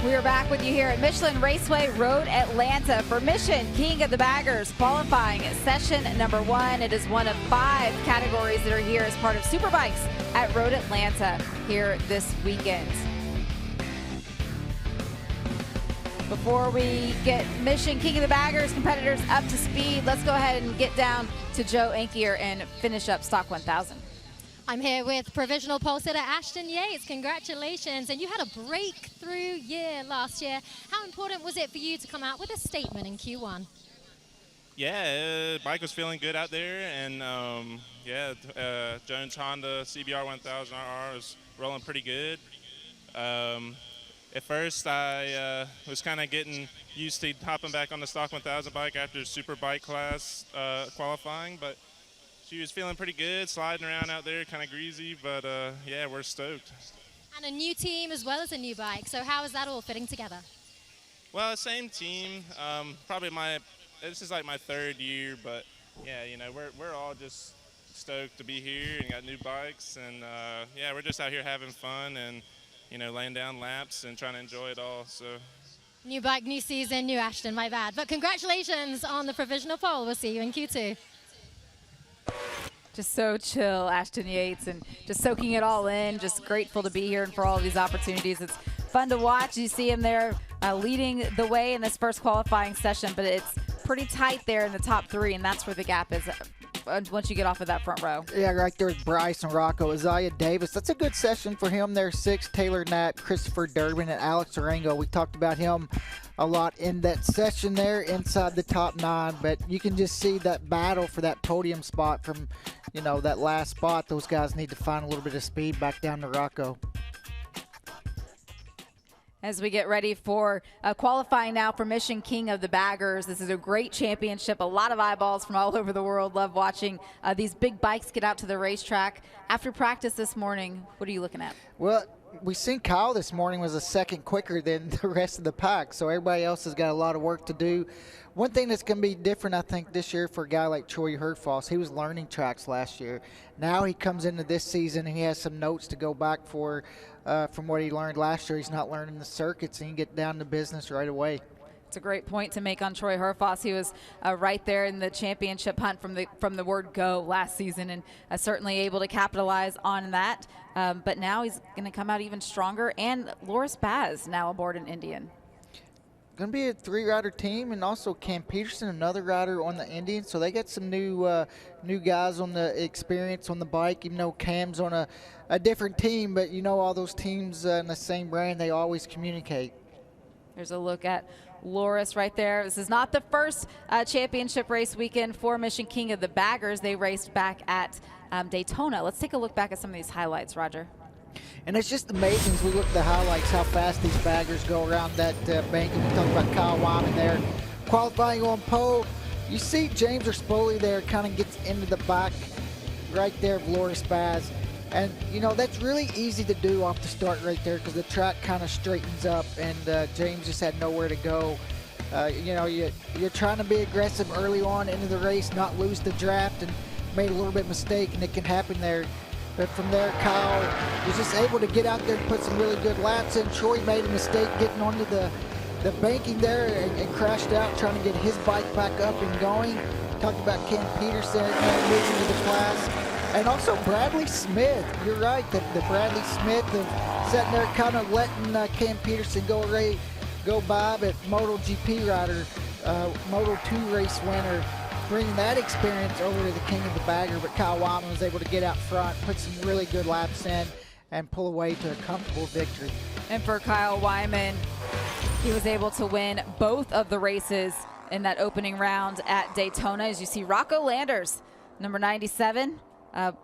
We are back with you here at Michelin Raceway Road Atlanta for Mission King of the Baggers qualifying session number 1. It is one of 5 categories that are here as part of Superbikes at Road Atlanta here this weekend. Before we get Mission King of the Baggers competitors up to speed, let's go ahead and get down to Joe Ankier and finish up Stock 1000. I'm here with provisional pole sitter Ashton Yates. Congratulations. And you had a breakthrough year last year. How important was it for you to come out with a statement in Q1? Yeah, bike was feeling good out there. And Jones Honda CBR 1000RR was rolling pretty good. At first, I was kind of getting used to hopping back on the Stock 1000 bike after Superbike class qualifying. But she was feeling pretty good, sliding around out there, kind of greasy, but yeah, we're stoked. And a new team as well as a new bike, so how is that all fitting together? Well, same team. This is like my 3rd year, but yeah, you know, we're all just stoked to be here and got new bikes, and yeah, we're just out here having fun and, you know, laying down laps and trying to enjoy it all. So. New bike, new season, new Ashton, my bad. But congratulations on the provisional pole. We'll see you in Q2. Just so chill, Ashton Yates, and just soaking it all in. Just grateful to be here and for all of these opportunities. It's fun to watch. You see him there leading the way in this first qualifying session, but it's pretty tight there in the top 3, and that's where the gap is once you get off of that front row. Yeah, right there with Bryce and Rocco. Isaiah Davis, that's a good session for him there. 6, Taylor Knapp, Christopher Durbin, and Alex Arango. We talked about him a lot in that session there inside the top 9, but you can just see that battle for that podium spot from, you know, that last spot. Those guys need to find a little bit of speed back down to Rocco. As we get ready for qualifying now for Mission King of the Baggers. This is a great championship. A lot of eyeballs from all over the world love watching these big bikes get out to the racetrack. After practice this morning, what are you looking at? Well, we seen Kyle this morning was a second quicker than the rest of the pack, so everybody else has got a lot of work to do. One thing that's going to be different, I think, this year for a guy like Troy Herfoss, he was learning tracks last year. Now he comes into this season and he has some notes to go back for from what he learned last year. He's not learning the circuits, and he can get down to business right away. It's a great point to make on Troy Herfoss. He was right there in the championship hunt from the word go last season, and certainly able to capitalize on that. But now he's going to come out even stronger. And Loris Baz now aboard an Indian. Going to be a 3-rider team, and also Cam Peterson, another rider on the Indian. So they got some new guys on the experience on the bike, even though Cam's on a different team. But you know, all those teams in the same brand, they always communicate. There's a look at Loris right there. This is not the first championship race weekend for Mission King of the Baggers. They raced back at Daytona. Let's take a look back at some of these highlights, Roger. And it's just amazing as we look at the highlights how fast these baggers go around that bank. And we talked about Kyle Wyman there qualifying on pole. You see James Erspoli there kind of gets into the back right there of Loris Baz. And, you know, that's really easy to do off the start right there because the track kind of straightens up, and James just had nowhere to go. You know, you're trying to be aggressive early on into the race, not lose the draft, and made a little bit of mistake, and it can happen there. But from there, Kyle was just able to get out there and put some really good laps in. Troy made a mistake getting onto the banking there and crashed out trying to get his bike back up and going. Talked about Ken Peterson moving to the class. And also Bradley Smith. You're right, the Bradley Smith sitting there kind of letting Cam Peterson go by, but MotoGP rider, Moto2 race winner, bringing that experience over to the King of the Bagger. But Kyle Wyman was able to get out front, put some really good laps in, and pull away to a comfortable victory. And for Kyle Wyman, he was able to win both of the races in that opening round at Daytona. As you see, Rocco Landers, number 97,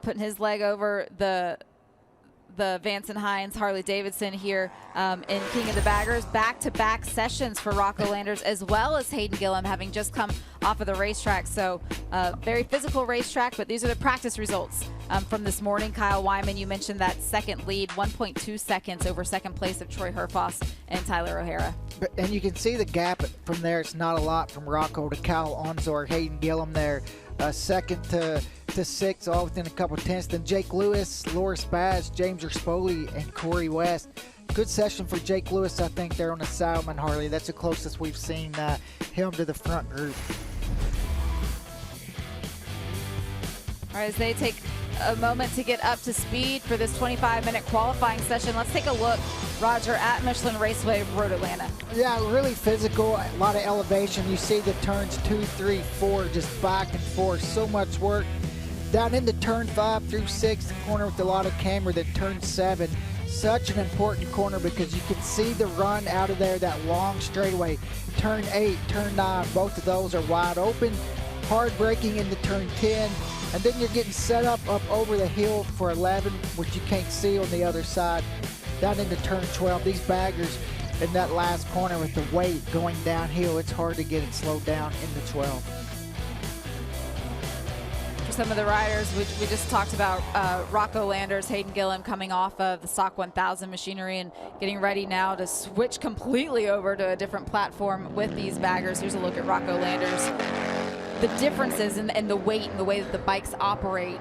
putting his leg over the Vance & Hines Harley-Davidson here in King of the Baggers. Back-to-back sessions for Rocco Landers, as well as Hayden Gillum, having just come off of the racetrack. So very physical racetrack, but these are the practice results from this morning. Kyle Wyman, you mentioned that second lead, 1.2 seconds over second place of Troy Herfoss and Tyler O'Hara. And you can see the gap from there. It's not a lot from Rocco to Kyle Onzor, Hayden Gillum there. Second to sixth, all within a couple tenths. Then Jake Lewis, Loris Baz, James Erspoli, and Corey West. Good session for Jake Lewis, I think, there on the Salmon Harley. That's the closest we've seen him to the front group. All right, as they take a moment to get up to speed for this 25-minute qualifying session, let's take a look, Roger, at Michelin Raceway Road Atlanta. Yeah, really physical, a lot of elevation. You see the turns 2, 3, 4, just back and forth, so much work. Down into turn 5 through 6, the corner with a lot of camber, then turn 7. Such an important corner because you can see the run out of there, that long straightaway. Turn 8, turn 9, both of those are wide open. Hard braking into turn 10. And then you're getting set up over the hill for 11, which you can't see on the other side. Down into turn 12, these baggers in that last corner with the weight going downhill, it's hard to get it slowed down into 12. For some of the riders, we just talked about Rocco Landers, Hayden Gillum coming off of the Stock 1000 machinery and getting ready now to switch completely over to a different platform with these baggers. Here's a look at Rocco Landers. The differences in the weight and the way that the bikes operate,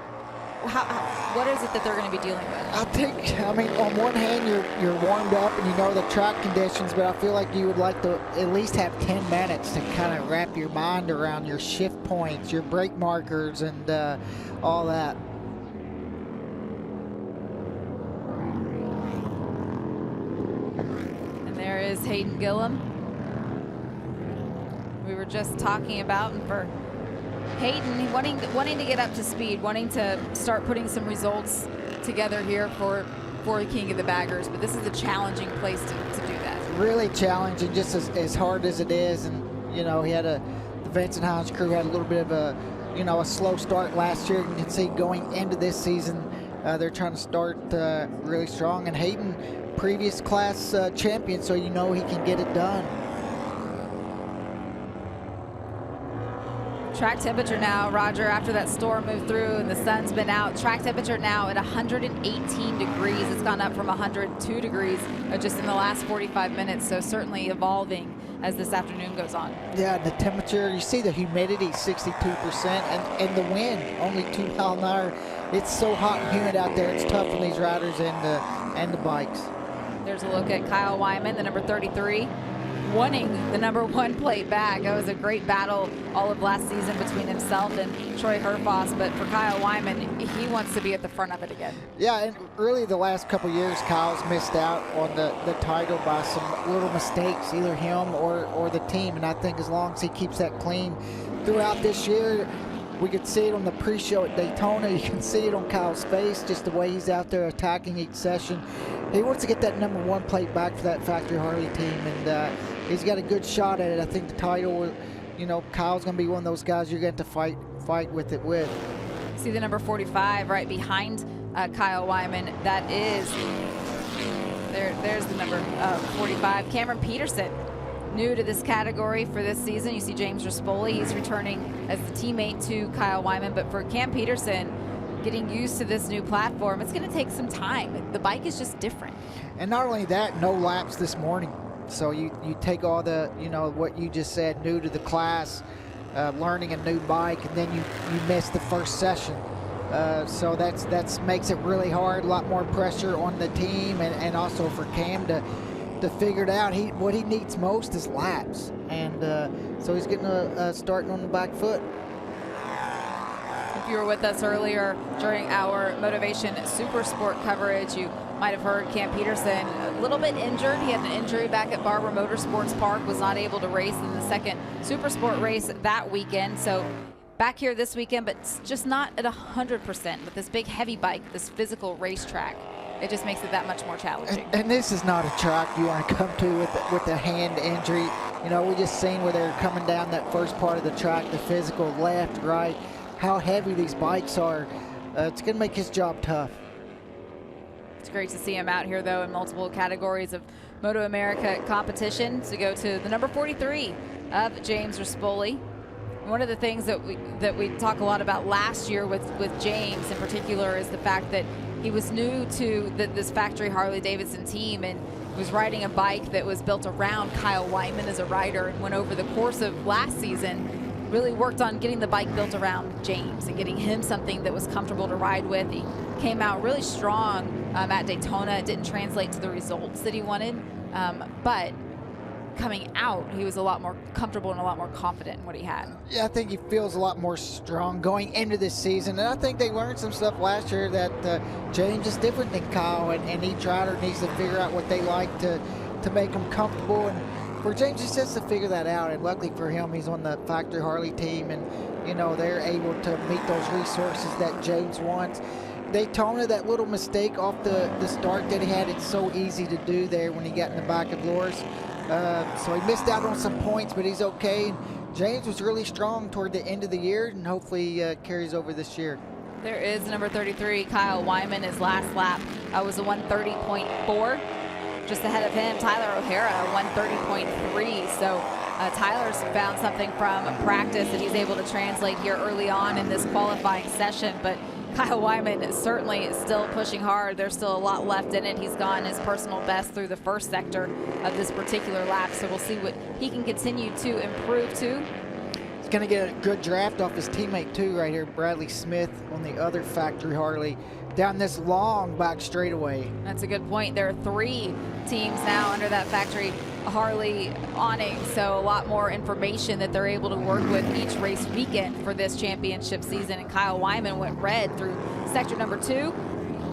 what is it that they're going to be dealing with? I mean, on one hand, you're warmed up and you know the track conditions, but I feel like you would like to at least have 10 minutes to kind of wrap your mind around your shift points, your brake markers, and all that. And there is Hayden Gillum. We were just talking about, and for Hayden, wanting to get up to speed, wanting to start putting some results together here for the King of the Baggers, but this is a challenging place to do that. Really challenging, just as hard as it is, and you know he had the Vincent Hines crew had a little bit of a slow start last year. You can see going into this season, they're trying to start really strong, and Hayden, previous class champion, so you know he can get it done. Track temperature now, Roger, after that storm moved through and the sun's been out, track temperature now at 118 degrees. It's gone up from 102 degrees just in the last 45 minutes, so certainly evolving as this afternoon goes on. Yeah, the temperature, you see the humidity, 62%, and the wind, only 2 mile an hour. It's so hot and humid out there, it's tough on these riders and the bikes. There's a look at Kyle Wyman, the number 33. Wanting the number 1 plate back. That was a great battle all of last season between himself and Troy Herfoss, but for Kyle Wyman, he wants to be at the front of it again. Yeah, and really the last couple years, Kyle's missed out on the title by some little mistakes, either him or the team, and I think as long as he keeps that clean throughout this year, we could see it on the pre-show at Daytona. You can see it on Kyle's face, just the way he's out there attacking each session. He wants to get that number 1 plate back for that factory Harley team, and he's got a good shot at it. I think the title, Kyle's going to be one of those guys you're going to fight with it with. See the number 45 right behind Kyle Wyman. That is, there's the number 45, Cameron Peterson. New to this category for this season. You see James Rispoli, he's returning as the teammate to Kyle Wyman, but for Cam Peterson, getting used to this new platform, it's going to take some time. The bike is just different. And not only that, no laps this morning. So you take all the, what you just said, new to the class, learning a new bike, and then you miss the first session. So that's makes it really hard, a lot more pressure on the team, and also for Cam to figure it out. What he needs most is laps, and so he's getting starting on the back foot. If you were with us earlier during our Motivation Supersport coverage, you might have heard Cam Peterson a little bit injured. He had an injury back at Barber Motorsports Park, was not able to race in the second Supersport race that weekend. So back here this weekend, but just not at 100% with this big heavy bike, this physical racetrack. It just makes it that much more challenging. And this is not a track you want to come to with a hand injury. We just seen where they're coming down that first part of the track, the physical left, right, how heavy these bikes are. It's going to make his job tough. It's great to see him out here, though, in multiple categories of MotoAmerica competition. To go to the number 43 of James Rispoli. One of the things that we talk a lot about last year with James in particular is the fact that he was new to this factory Harley-Davidson team and was riding a bike that was built around Kyle Wyman as a rider, and went over the course of last season really worked on getting the bike built around James and getting him something that was comfortable to ride with. He came out really strong at Daytona. It didn't translate to the results that he wanted, but coming out, he was a lot more comfortable and a lot more confident in what he had. Yeah, I think he feels a lot more strong going into this season, and I think they learned some stuff last year that James is different than Kyle, and each rider needs to figure out what they like to make them comfortable. And for James, he just to figure that out, and luckily for him, he's on the factory Harley team, and they're able to meet those resources that James wants. Daytona, that little mistake off the start that he had, it's so easy to do there when he got in the back of Loris. So he missed out on some points, but he's okay. James was really strong toward the end of the year, and hopefully carries over this year. There is number 33, Kyle Wyman. His last lap was a 1:30.4. Just ahead of him, Tyler O'Hara, 1:30.3. So Tyler's found something from practice that he's able to translate here early on in this qualifying session. But Kyle Wyman is certainly still pushing hard. There's still a lot left in it. He's gone his personal best through the first sector of this particular lap. So we'll see what he can continue to improve to. He's going to get a good draft off his teammate too right here, Bradley Smith on the other factory Harley down this long back straightaway. That's a good point. There are 3 teams now under that factory Harley awning, so a lot more information that they're able to work with each race weekend for this championship season. And Kyle Wyman went red through sector number 2,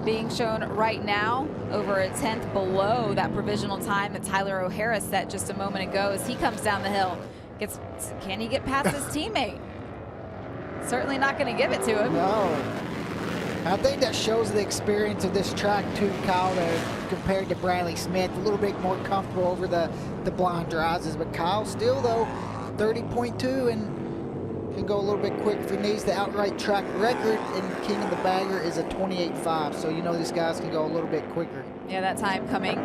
being shown right now over a 10th below that provisional time that Tyler O'Hara set just a moment ago. As he comes down the hill, can he get past his teammate? Certainly not going to give it to him. No. I think that shows the experience of this track too, Kyle, compared to Bradley Smith. A little bit more comfortable over the blind rises, but Kyle still though 30.2 and can go a little bit quick if he needs. The outright track record in King of the Bagger is a 28.5, so these guys can go a little bit quicker. Yeah, that time coming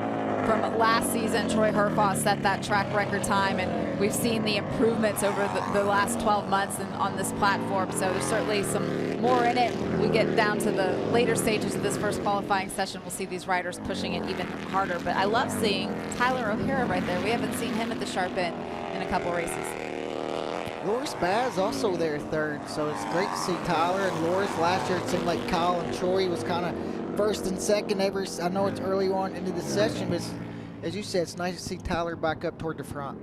from last season. Troy Herfoss set that track record time, and we've seen the improvements over the last 12 months on this platform, so there's certainly some more in it. We get down to the later stages of this first qualifying session, we'll see these riders pushing it even harder. But I love seeing Tyler O'Hara right there. We haven't seen him at the sharp end in a couple races. Loris Baz also there third, so it's great to see Tyler and Loris. Last year it seemed like Kyle and Troy was kind of first and second. I know it's early on into the session, but as you said, it's nice to see Tyler back up toward the front.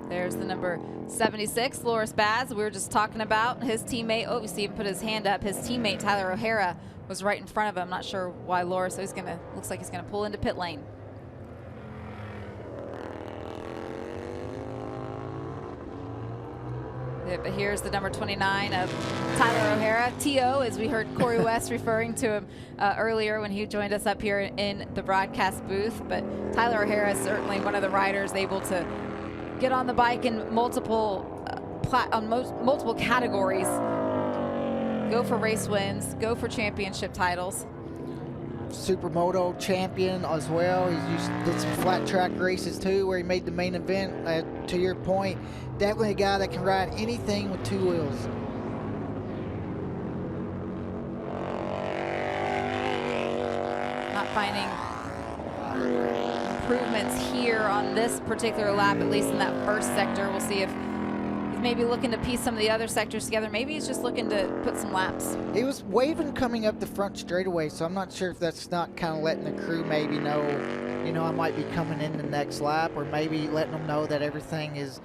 There's the number 76, Loris Baz. We were just talking about his teammate. Oh, we see him put his hand up. His teammate, Tyler O'Hara, was right in front of him. Not sure why Loris, so looks like he's gonna pull into pit lane. Yeah, but here's the number 29 of Tyler O'Hara. T.O., as we heard Corey West referring to him earlier when he joined us up here in the broadcast booth. But Tyler O'Hara is certainly one of the riders able to get on the bike in multiple categories, go for race wins, go for championship titles. Supermoto champion as well. He did some flat track races too where he made the main event. To your point, definitely a guy that can ride anything with 2 wheels. Not finding improvements here on this particular lap, at least in that first sector. We'll see if he's maybe looking to piece some of the other sectors together. Maybe he's just looking to put some laps. He was waving coming up the front straightaway, so I'm not sure if that's not kind of letting the crew maybe know, I might be coming in the next lap, or maybe letting them know that everything is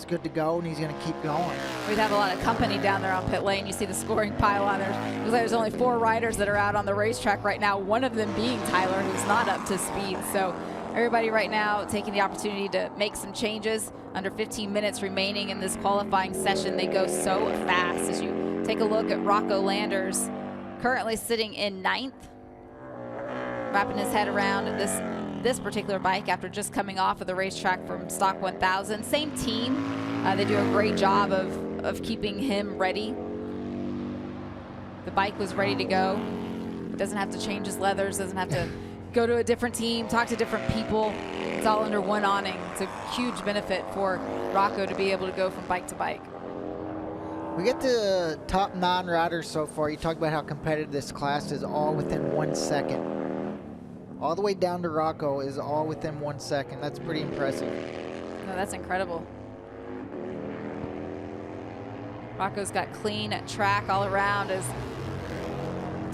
good to go and he's going to keep going. We'd have a lot of company down there on pit lane. You see the scoring pile on there. Looks like there's only 4 riders that are out on the racetrack right now, one of them being Tyler, who's not up to speed. So everybody right now taking the opportunity to make some changes. Under 15 minutes remaining in this qualifying session. They go so fast. As you take a look at Rocco Landers, currently sitting in 9th, wrapping his head around this particular bike after just coming off of the racetrack from Stock 1000. Same team. They do a great job of keeping him ready. The bike was ready to go. Doesn't have to change his leathers, doesn't have to go to a different team, talk to different people. It's all under one awning. It's a huge benefit for Rocco to be able to go from bike to bike. We get the top 9 riders so far. You talk about how competitive this class is, all within 1 second. All the way down to Rocco is all within 1 second. That's pretty impressive. No, that's incredible. Rocco's got clean track all around as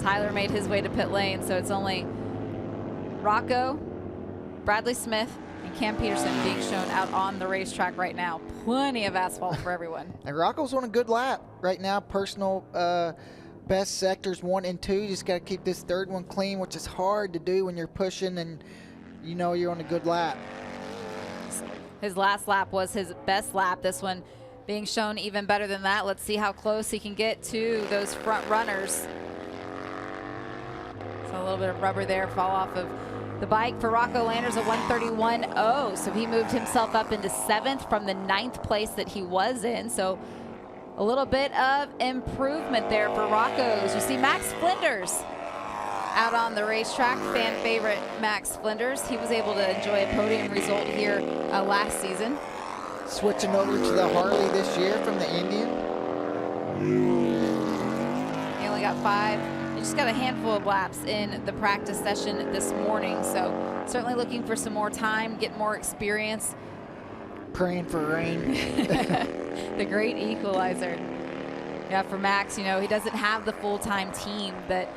Tyler made his way to pit lane, so it's only Rocco, Bradley Smith, and Cam Peterson being shown out on the racetrack right now. Plenty of asphalt for everyone. And Rocco's on a good lap right now. Personal best sectors 1 and 2. You just got to keep this third one clean, which is hard to do when you're pushing and you know you're on a good lap. His last lap was his best lap. This one being shown even better than that. Let's see how close he can get to those front runners. So a little bit of rubber there fall off of the bike for Rocco Landers, a 131.0. So he moved himself up into 7th from the 9th place that he was in. So a little bit of improvement there for Rocco. As you see Max Flinders out on the racetrack, fan favorite Max Flinders. He was able to enjoy a podium result here last season. Switching over to the Harley this year from the Indian. He only got 5. He just got a handful of laps in the practice session this morning. So certainly looking for some more time, get more experience. Praying for rain. The great equalizer. Yeah, for Max, you know, he doesn't have the full-time team that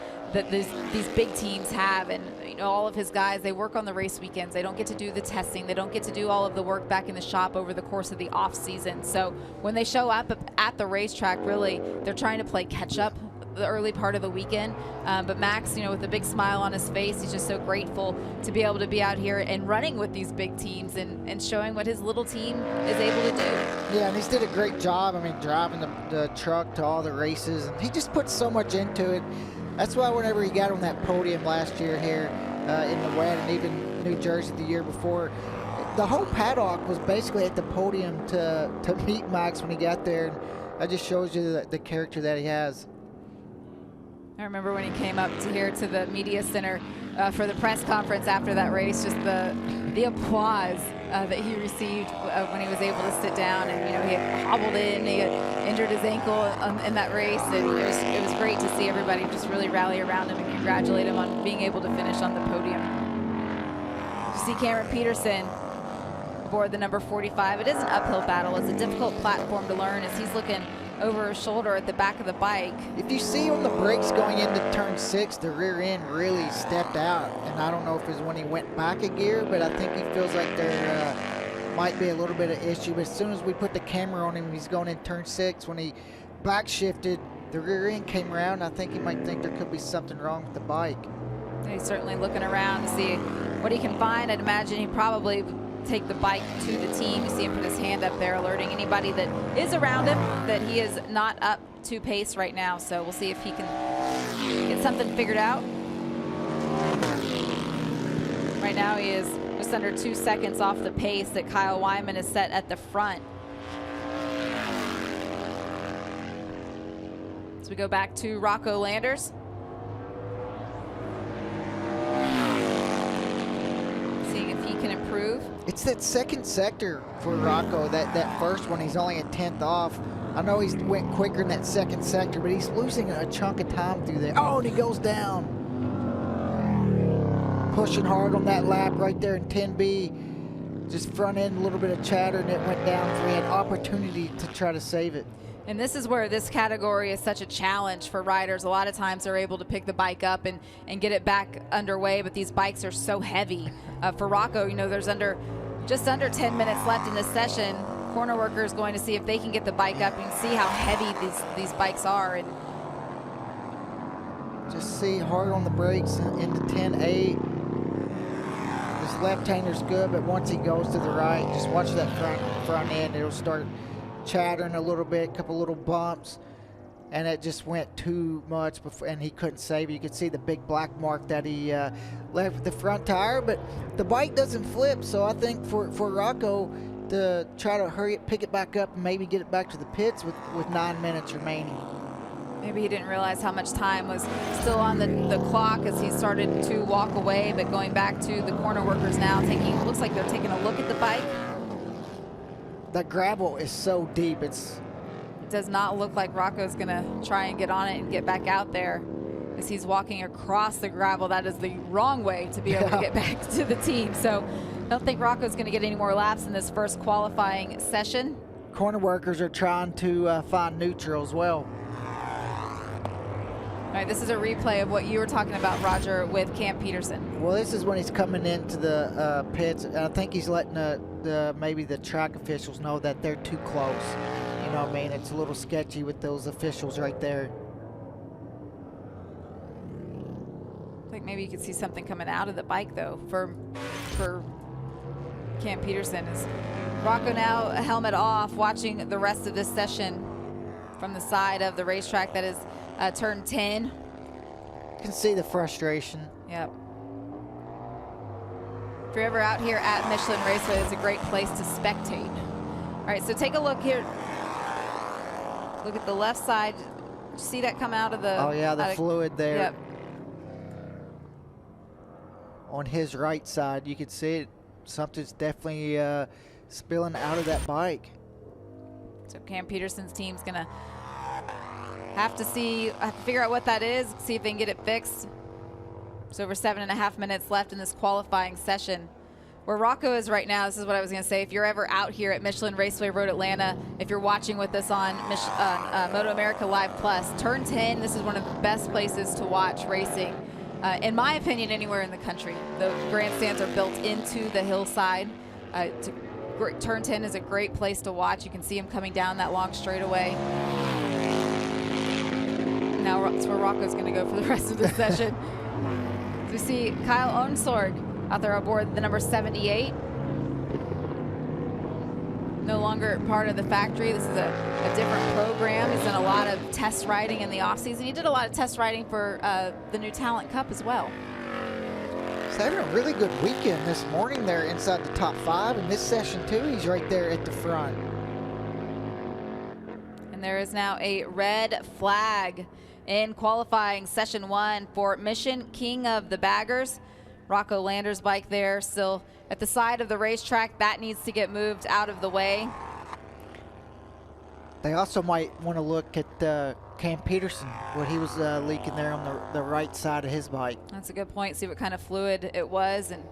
these big teams have, and you know, all of his guys, they work on the race weekends. They don't get to do the testing. They don't get to do all of the work back in the shop over the course of the off season. So when they show up at the racetrack, really, they're trying to play catch up the early part of the weekend. But Max, you know, with a big smile on his face, he's just so grateful to be able to be out here and running with these big teams and showing what his little team is able to do. Yeah, and he's did a great job. I mean, driving the truck to all the races, and he just puts so much into it. That's why whenever he got on that podium last year here in the wet, and even New Jersey the year before, the whole paddock was basically at the podium to meet Max when he got there. And that just shows you the character that he has. I remember when he came up to here to the media center for the press conference after that race, just the applause that he received when he was able to sit down. And you know, he had hobbled in, he had injured his ankle in that race, and it was great to see everybody just really rally around him and congratulate him on being able to finish on the podium. You see Cameron Peterson aboard the number 45. It is an uphill battle. It's a difficult platform to learn as he's looking over his shoulder at the back of the bike. If you see on the brakes going into turn 6, the rear end really stepped out, and I don't know if it was when he went back a gear, but I think he feels like there might be a little bit of issue. But as soon as we put the camera on him, he's going in turn 6. When he back shifted, the rear end came around. I think he might think there could be something wrong with the bike. He's certainly looking around to see what he can find. I'd imagine he probably take the bike to the team. You see him put his hand up there, alerting anybody that is around him that he is not up to pace right now. So we'll see if he can get something figured out. Right now he is just under 2 seconds off the pace that Kyle Wyman is set at the front. As we go back to Rocco Landers. Seeing if he can improve. It's that second sector for Rocco, that first one, he's only a 10th off. I know he's went quicker in that second sector, but he's losing a chunk of time through there. Oh, and he goes down. Pushing hard on that lap right there in 10B. Just front end, a little bit of chatter, and it went down, so he had opportunity to try to save it. And this is where this category is such a challenge for riders. A lot of times they're able to pick the bike up and get it back underway, but these bikes are so heavy. For Rocco, you know, there's just under 10 minutes left in this session. Corner worker is going to see if they can get the bike up. You can see how heavy these bikes are. And just see hard on the brakes into 10-8. His left-hander's good, but once he goes to the right, just watch that front end. It'll start chattering a little bit, a couple little bumps, and it just went too much before, and he couldn't save it. You could see the big black mark that he left with the front tire, but the bike doesn't flip, so I think for Rocco to try to hurry it, pick it back up, and maybe get it back to the pits with 9 minutes remaining. Maybe he didn't realize how much time was still on the clock as he started to walk away, but going back to the corner workers now, looks like they're taking a look at the bike. That gravel is so deep. It does not look like Rocco's going to try and get on it and get back out there as he's walking across the gravel. That is the wrong way to be able to get back to the team. So I don't think Rocco's going to get any more laps in this first qualifying session. Corner workers are trying to find neutral as well. All right, this is a replay of what you were talking about, Roger, with Cam Peterson. Well, this is when he's coming into the pits. I think he's letting maybe the track officials know that they're too close. You know what I mean? It's a little sketchy with those officials right there. I think maybe you could see something coming out of the bike, though, for Cam Peterson. Is Rocco now a helmet off, watching the rest of this session from the side of the racetrack. That is turn 10. You can see the frustration. Yep. If you're ever out here at Michelin Raceway, it's a great place to spectate. All right, so take a look here. Look at the left side. See that come out of the... Oh, yeah, the fluid there. Yep. On his right side, you can see it. Something's definitely spilling out of that bike. So Cam Peterson's team's going to have to figure out what that is, see if they can get it fixed. There's over 7.5 minutes left in this qualifying session. Where Rocco is right now, this is what I was going to say. If you're ever out here at Michelin Raceway Road Atlanta, if you're watching with us on MotoAmerica Live Plus, turn 10, this is one of the best places to watch racing. In my opinion, anywhere in the country. The grandstands are built into the hillside. Turn 10 is a great place to watch. You can see him coming down that long straightaway. Now that's where Rocco's going to go for the rest of the session. So we see Kyle Onsorg out there aboard the number 78. No longer part of the factory. This is a different program. He's done a lot of test riding in the offseason. He did a lot of test riding for the new Talent Cup as well. He's having a really good weekend this morning there inside the top 5. And this session, too, he's right there at the front. And there is now a red flag in qualifying session 1 for Mission King of the Baggers. Rocco Lander's bike there still at the side of the racetrack. That needs to get moved out of the way. They also might want to look at Cam Peterson, what he was leaking there on the right side of his bike. That's a good point. See what kind of fluid it was and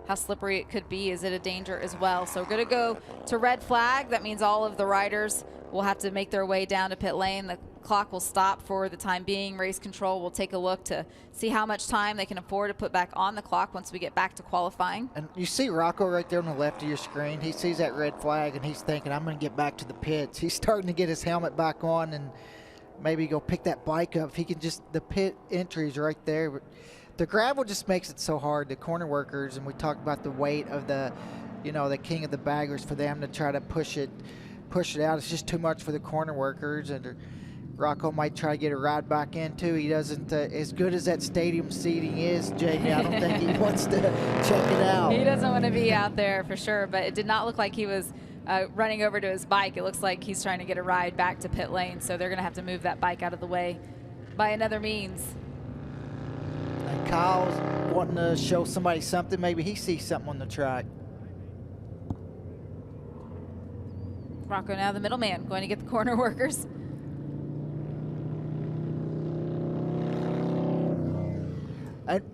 how slippery it could be. Is it a danger as well? So we're going to go to red flag. That means all of the riders will have to make their way down to pit lane. The clock will stop for the time being. Race control will take a look to see how much time they can afford to put back on the clock once we get back to qualifying. And you see Rocco right there on the left of your screen. He sees that red flag and he's thinking, I'm going to get back to the pits. He's starting to get his helmet back on and maybe go pick that bike up. If he can just, the pit entry is right there. But the gravel just makes it so hard. The corner workers, and we talked about the weight of the, the king of the baggers, for them to try to push it out. It's just too much for the corner workers, and Rocco might try to get a ride back in too. He doesn't, as good as that stadium seating is, Jamie, I don't think he wants to check it out. He doesn't want to be out there for sure, but it did not look like he was running over to his bike. It looks like he's trying to get a ride back to pit lane, so they're going to have to move that bike out of the way by another means. And Kyle's wanting to show somebody something. Maybe he sees something on the track. Rocco now the middleman, going to get the corner workers.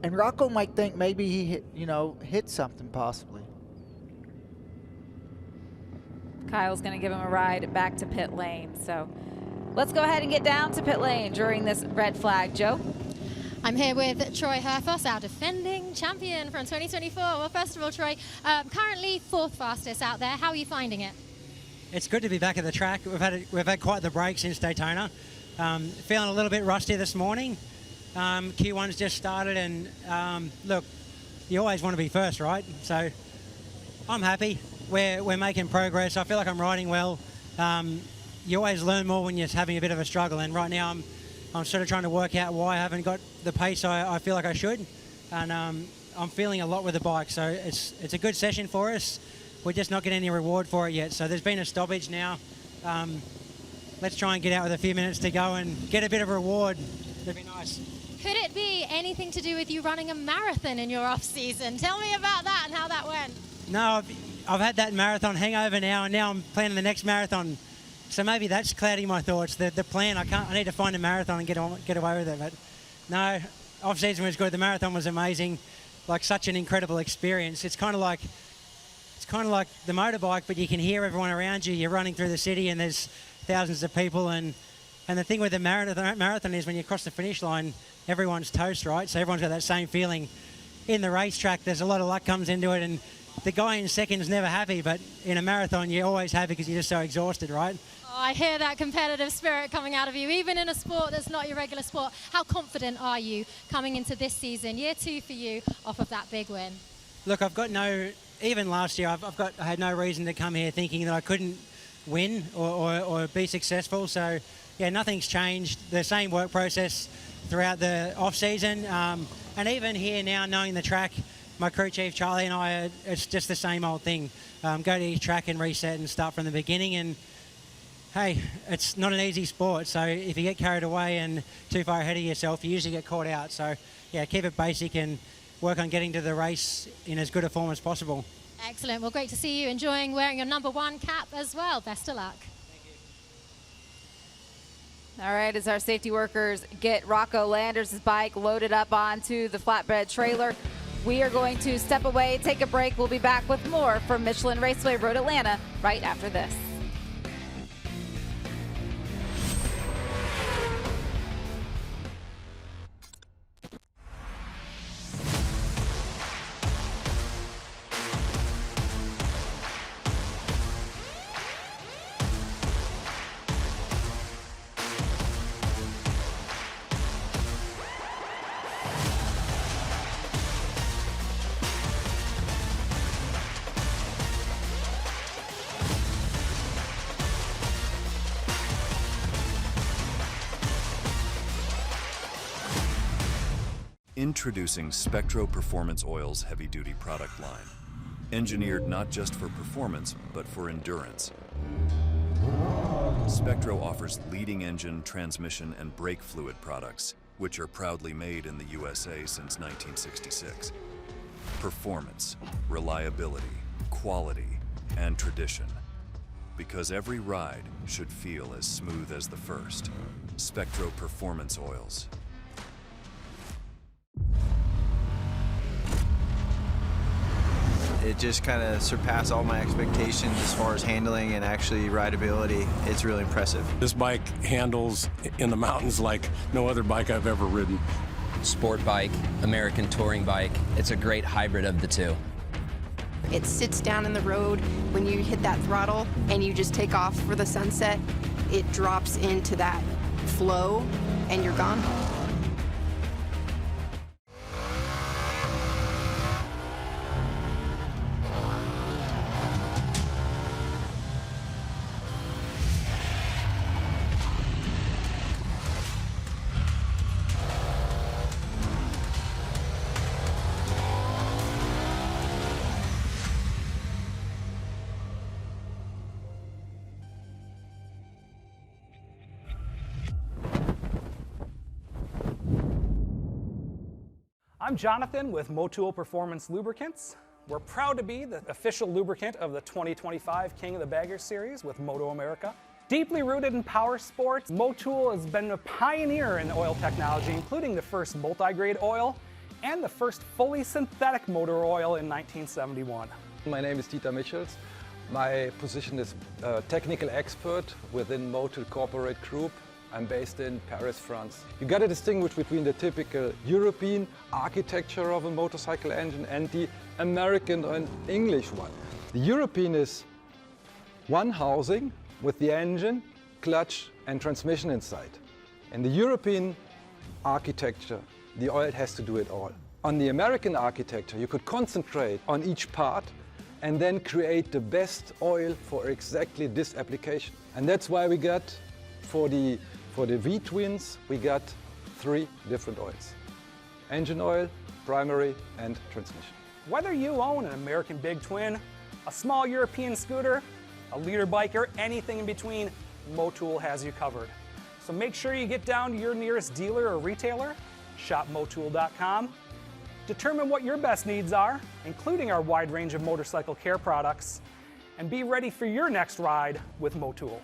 And Rocco might think maybe he hit something possibly. Kyle's going to give him a ride back to pit lane. So let's go ahead and get down to pit lane during this red flag. Joe? I'm here with Troy Herfoss, our defending champion from 2024. Well, first of all, Troy, currently 4th fastest out there. How are you finding it? It's good to be back at the track. We've had quite the break since Daytona. Feeling a little bit rusty this morning. Q1's just started, and look, you always want to be first, right? So I'm happy. We're making progress. I feel like I'm riding well. You always learn more when you're having a bit of a struggle, and right now I'm sort of trying to work out why I haven't got the pace I feel like I should, and I'm feeling a lot with the bike. So it's a good session for us. We're just not getting any reward for it yet. So there's been a stoppage now. Let's try and get out with a few minutes to go and get a bit of a reward. That'd be nice. Could it be anything to do with you running a marathon in your off-season? Tell me about that and how that went. No, I've had that marathon hangover now, and now I'm planning the next marathon. So maybe that's clouding my thoughts. The plan, I need to find a marathon and get away with it. But no, off-season was good. The marathon was amazing, like such an incredible experience. It's kind of like the motorbike, but you can hear everyone around you. You're running through the city, and there's thousands of people, and And the thing with the marathon is when you cross the finish line, everyone's toast, right? So everyone's got that same feeling. In the racetrack, there's a lot of luck comes into it, and the guy in second is never happy, but in a marathon, you're always happy because you're just so exhausted, right? Oh, I hear that competitive spirit coming out of you, even in a sport that's not your regular sport. How confident are you coming into this season, year 2 for you, off of that big win? Look, even last year, I had no reason to come here thinking that I couldn't win or be successful. So, yeah, nothing's changed. The same work process throughout the off-season. And even here now, knowing the track, my crew chief, Charlie, and I, it's just the same old thing. Go to each track and reset and start from the beginning. And, hey, it's not an easy sport. So if you get carried away and too far ahead of yourself, you usually get caught out. So, yeah, keep it basic and work on getting to the race in as good a form as possible. Excellent. Well, great to see you enjoying wearing your #1 cap as well. Best of luck. All right, as our safety workers get Rocco Landers' bike loaded up onto the flatbed trailer, we are going to step away, take a break. We'll be back with more from Michelin Raceway Road Atlanta right after this. Introducing Spectro Performance Oil's heavy-duty product line. Engineered not just for performance, but for endurance. Spectro offers leading engine, transmission, and brake fluid products, which are proudly made in the USA since 1966. Performance, reliability, quality, and tradition. Because every ride should feel as smooth as the first. Spectro Performance Oils. It just kind of surpassed all my expectations as far as handling and actually rideability. It's really impressive. This bike handles in the mountains like no other bike I've ever ridden. Sport bike, American touring bike. It's a great hybrid of the two. It sits down in the road. When you hit that throttle and you just take off for the sunset, it drops into that flow and you're gone. I'm Jonathan with Motul Performance Lubricants. We're proud to be the official lubricant of the 2025 King of the Baggers Series with MotoAmerica. Deeply rooted in power sports, Motul has been a pioneer in oil technology, including the first multi-grade oil and the first fully synthetic motor oil in 1971. My name is Dieter Michels. My position is technical expert within Motul Corporate Group. I'm based in Paris, France. You got to distinguish between the typical European architecture of a motorcycle engine and the American and English one. The European is one housing with the engine, clutch and transmission inside. In the European architecture, the oil has to do it all. On the American architecture, you could concentrate on each part and then create the best oil for exactly this application. And that's why we got, for the V-twins, we got 3 different oils. Engine oil, primary, and transmission. Whether you own an American Big Twin, a small European scooter, a leader bike, or anything in between, Motul has you covered. So make sure you get down to your nearest dealer or retailer, shop motul.com, determine what your best needs are, including our wide range of motorcycle care products, and be ready for your next ride with Motul.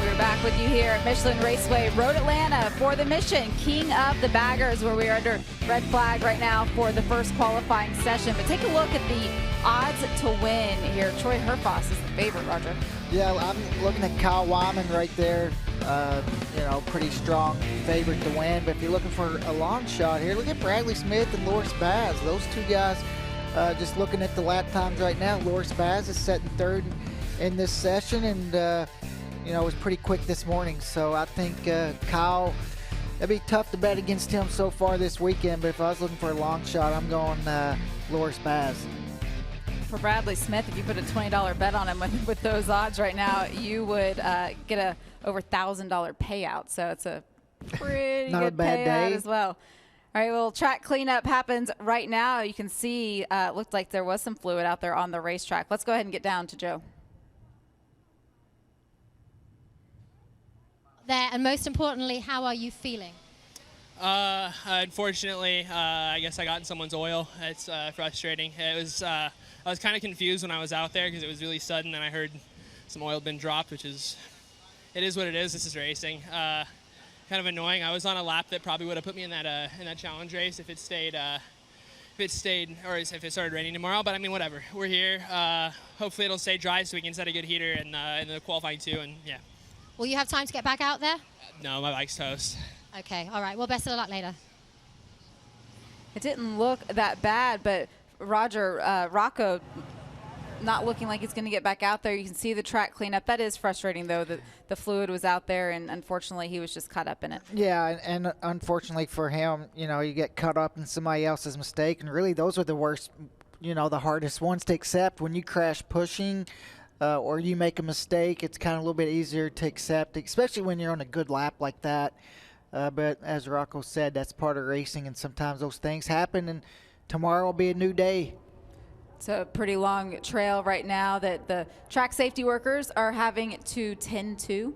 We're back back with you here at Michelin Raceway Road Atlanta for the mission King of the Baggers, where we are under red flag right now for the first qualifying session. But take a look at the odds to win here. Troy Herfoss is the favorite, Roger. Yeah, I'm looking at Kyle Wyman right there. Pretty strong favorite to win. But if you're looking for a long shot here, look at Bradley Smith and Loris Baz. Those two guys, just looking at the lap times right now, Loris Baz is setting third in this session, and it was pretty quick this morning. So I think Kyle, it'd be tough to bet against him so far this weekend. But if I was looking for a long shot, I'm going Loris Baz. For Bradley Smith, if you put a $20 bet on him with those odds right now, you would get a over $1,000 payout. So it's a pretty Not good a bad payout day. as well. All right, well, track cleanup happens right now. You can see it looked like there was some fluid out there on the racetrack. Let's go ahead and get down to Joe. There, and most importantly, how are you feeling? Unfortunately, I guess I got in someone's oil. It's frustrating. I was kind of confused when I was out there because it was really sudden, and I heard some oil had been dropped, it is what it is. This is racing. Kind of annoying. I was on a lap that probably would have put me in that challenge race if it stayed, or if it started raining tomorrow. But I mean, whatever. We're here. Hopefully, it'll stay dry so we can set a good heater in the qualifying too. And yeah. Will you have time to get back out there? No, my bike's toast. Okay. All right. Well, best of luck later. It didn't look that bad, but Roger, Rocco not looking like he's going to get back out there. You can see the track cleanup. That is frustrating, though, that the fluid was out there, and unfortunately he was just caught up in it. Yeah, and unfortunately for him, you get caught up in somebody else's mistake, and really those are the worst, the hardest ones to accept. When you crash pushing or you make a mistake, it's kind of a little bit easier to accept, especially when you're on a good lap like that. But as Rocco said, that's part of racing, and sometimes those things happen, and tomorrow will be a new day. It's a pretty long trail right now that the track safety workers are having to tend to.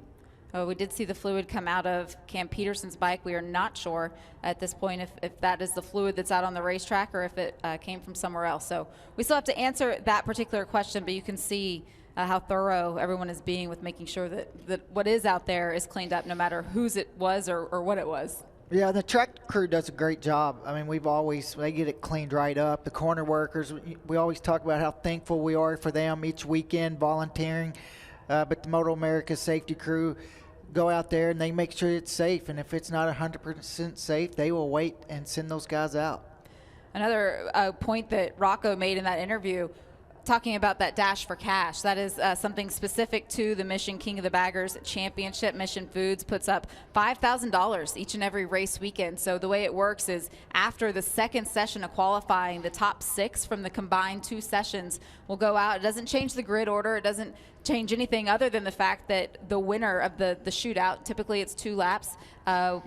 We did see the fluid come out of Cam Peterson's bike. We are not sure at this point if that is the fluid that's out on the racetrack or if it came from somewhere else. So we still have to answer that particular question, but you can see how thorough everyone is being with making sure that what is out there is cleaned up, no matter whose it was or what it was. Yeah, the track crew does a great job. I mean, they get it cleaned right up. The corner workers, we always talk about how thankful we are for them each weekend volunteering. But the MotoAmerica safety crew go out there and they make sure it's safe. And if it's not 100% safe, they will wait and send those guys out. Another point that Rocco made in that interview, talking about that dash for cash, that is something specific to the Mission King of the Baggers Championship. Mission Foods puts up $5,000 each and every race weekend. So the way it works is after the second session of qualifying, the top 6 from the combined 2 sessions will go out. It doesn't change the grid order. It doesn't change anything other than the fact that the winner of the shootout, typically it's 2 laps,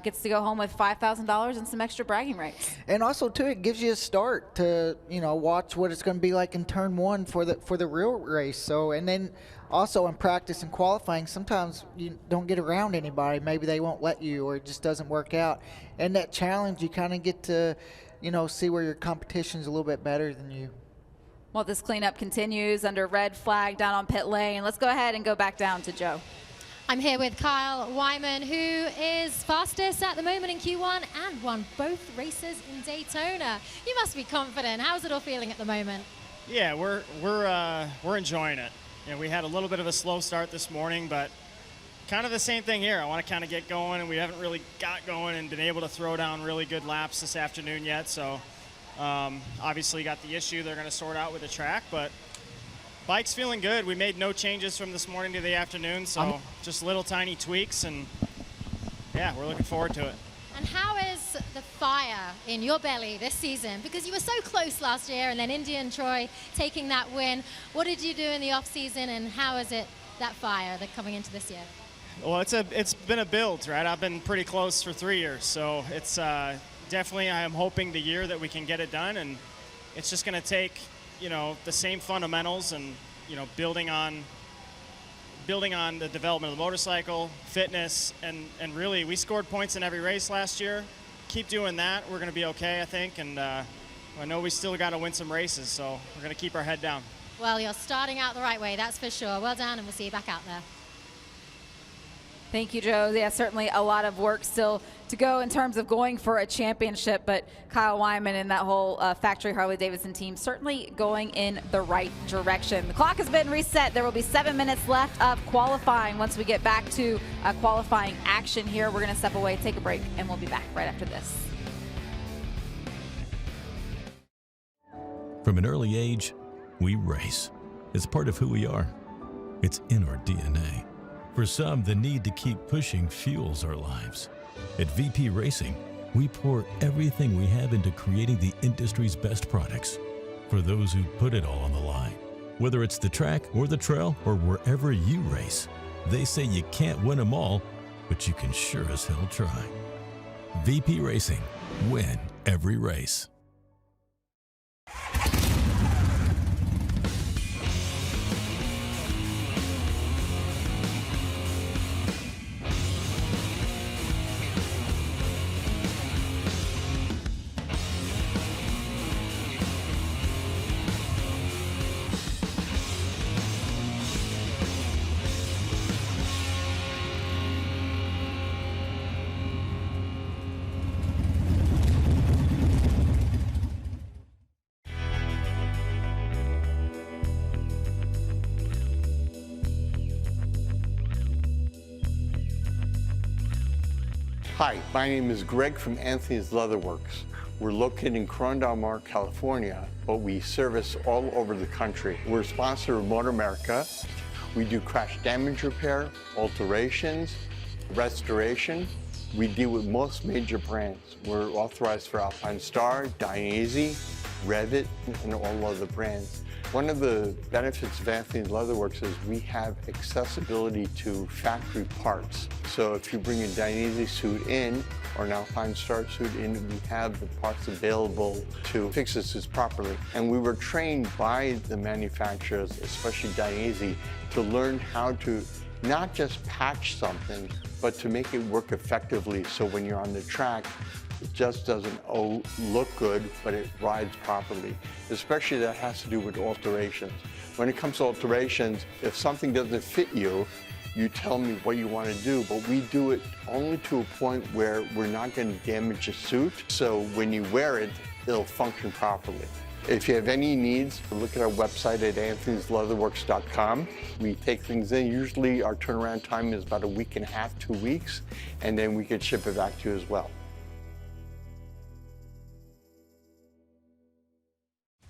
gets to go home with $5,000 and some extra bragging rights. And also too, it gives you a start to watch what it's going to be like in turn 1 for the real race. So, and then also in practice and qualifying, sometimes you don't get around anybody. Maybe they won't let you, or it just doesn't work out. And that challenge, you kind of get to see where your competition is a little bit better than you. Well, this cleanup continues under red flag down on pit lane. Let's go ahead and go back down to Joe. I'm here with Kyle Wyman, who is fastest at the moment in Q1 and won both races in Daytona. You must be confident. How's it all feeling at the moment? Yeah, we're enjoying it. We had a little bit of a slow start this morning, but kind of the same thing here. I want to kind of get going, and we haven't really got going and been able to throw down really good laps this afternoon yet. So obviously got the issue they're going to sort out with the track, but bike's feeling good. We made no changes from this morning to the afternoon, so just little tiny tweaks, and yeah, we're looking forward to it. And how is the fire in your belly this season? Because you were so close last year, and then Indy and Troy taking that win. What did you do in the off season, and how is it, that fire that coming into this year? Well, it's been a build, right? I've been pretty close for 3 years, so it's definitely, I am hoping the year that we can get it done, and it's just going to take the same fundamentals and building on the development of the motorcycle, fitness, and really we scored points in every race last year. Keep doing that, we're going to be okay, I think, and I know we still got to win some races, so we're going to keep our head down. Well, you're starting out the right way, that's for sure. Well done, and we'll see you back out there. Thank you, Joe. Yeah, certainly a lot of work still to go in terms of going for a championship, but Kyle Wyman and that whole factory Harley-Davidson team certainly going in the right direction. The clock has been reset. There will be 7 minutes left of qualifying. Once we get back to qualifying action here, we're going to step away, take a break, and we'll be back right after this. From an early age, we race. It's part of who we are. It's in our DNA. For some, the need to keep pushing fuels our lives. At VP Racing, we pour everything we have into creating the industry's best products. For those who put it all on the line, whether it's the track or the trail or wherever you race, they say you can't win them all, but you can sure as hell try. VP Racing, win every race. Hi, my name is Greg from Anthony's Leatherworks. We're located in Corona Del Mar, California, but we service all over the country. We're a sponsor of MotoAmerica. We do crash damage repair, alterations, restoration. We deal with most major brands. We're authorized for Alpine Star, Dainese, Revit, and all other brands. One of the benefits of Anthony's Leatherworks is we have accessibility to factory parts. So if you bring a Dainese suit in or an Alpine Star suit in, we have the parts available to fix the suits properly. And we were trained by the manufacturers, especially Dainese, to learn how to not just patch something, but to make it work effectively so when you're on the track, it just doesn't look good, but it rides properly. Especially that has to do with alterations. When it comes to alterations, if something doesn't fit you, you tell me what you want to do, but we do it only to a point where we're not going to damage the suit. So when you wear it, it'll function properly. If you have any needs, look at our website at anthonysleatherworks.com. We take things in. Usually our turnaround time is about a week and a half, 2 weeks, and then we can ship it back to you as well.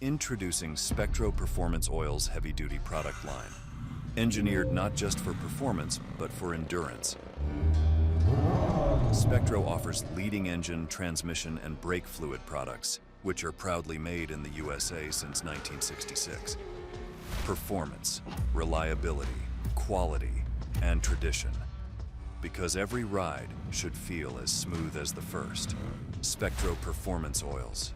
Introducing Spectro Performance Oil's heavy-duty product line. Engineered not just for performance, but for endurance. Spectro offers leading engine, transmission, and brake fluid products, which are proudly made in the USA since 1966. Performance, reliability, quality, and tradition. Because every ride should feel as smooth as the first. Spectro Performance Oils.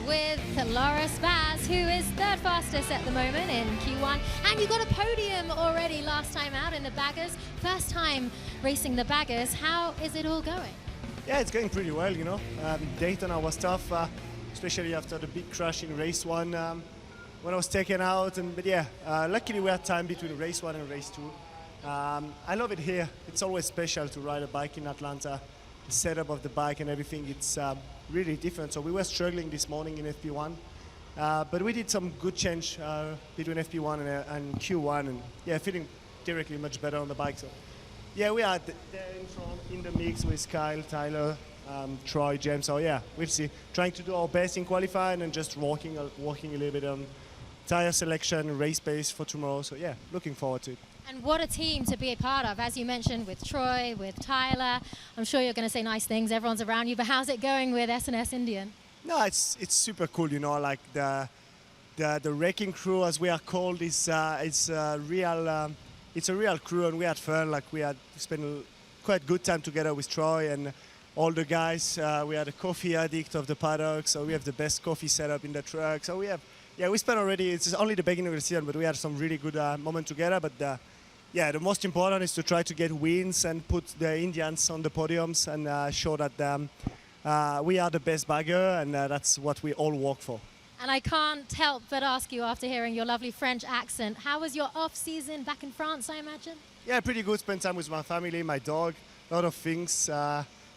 With Laura Spaz, who is third fastest at the moment in Q1. And you got a podium already last time out in the baggers. First time racing the baggers. How is it all going? Yeah, it's going pretty well, you know. Daytona was tough, especially after the big crash in race one when I was taken out. But yeah, luckily we had time between race one and race two. I love it here. It's always special to ride a bike in Atlanta. The setup of the bike and everything, it's really different. So we were struggling this morning in FP1, but we did some good change between FP1 and Q1, and yeah, feeling directly much better on the bike. So yeah, we are there in front in the mix with Kyle, Tyler, Troy, James. So yeah, we'll see. Trying to do our best in qualifying and just working a little bit on tire selection, race pace for tomorrow. So yeah, looking forward to it. And what a team to be a part of, as you mentioned, with Troy, with Tyler. I'm sure you're going to say nice things. Everyone's around you, but how's it going with S&S Indian? No, it's super cool. You know, like the wrecking crew, as we are called, it's a real crew, and we had fun. Like we spent quite good time together with Troy and all the guys. We had a coffee addict of the paddock, so we have the best coffee setup in the truck. So we have, yeah, we spent already. It's only the beginning of the season, but we had some really good moments together. But yeah, the most important is to try to get wins and put the Indians on the podiums and show that we are the best bagger, and that's what we all work for. And I can't help but ask you, after hearing your lovely French accent, how was your off-season back in France, I imagine? Yeah, pretty good. Spend time with my family, my dog, a lot of things.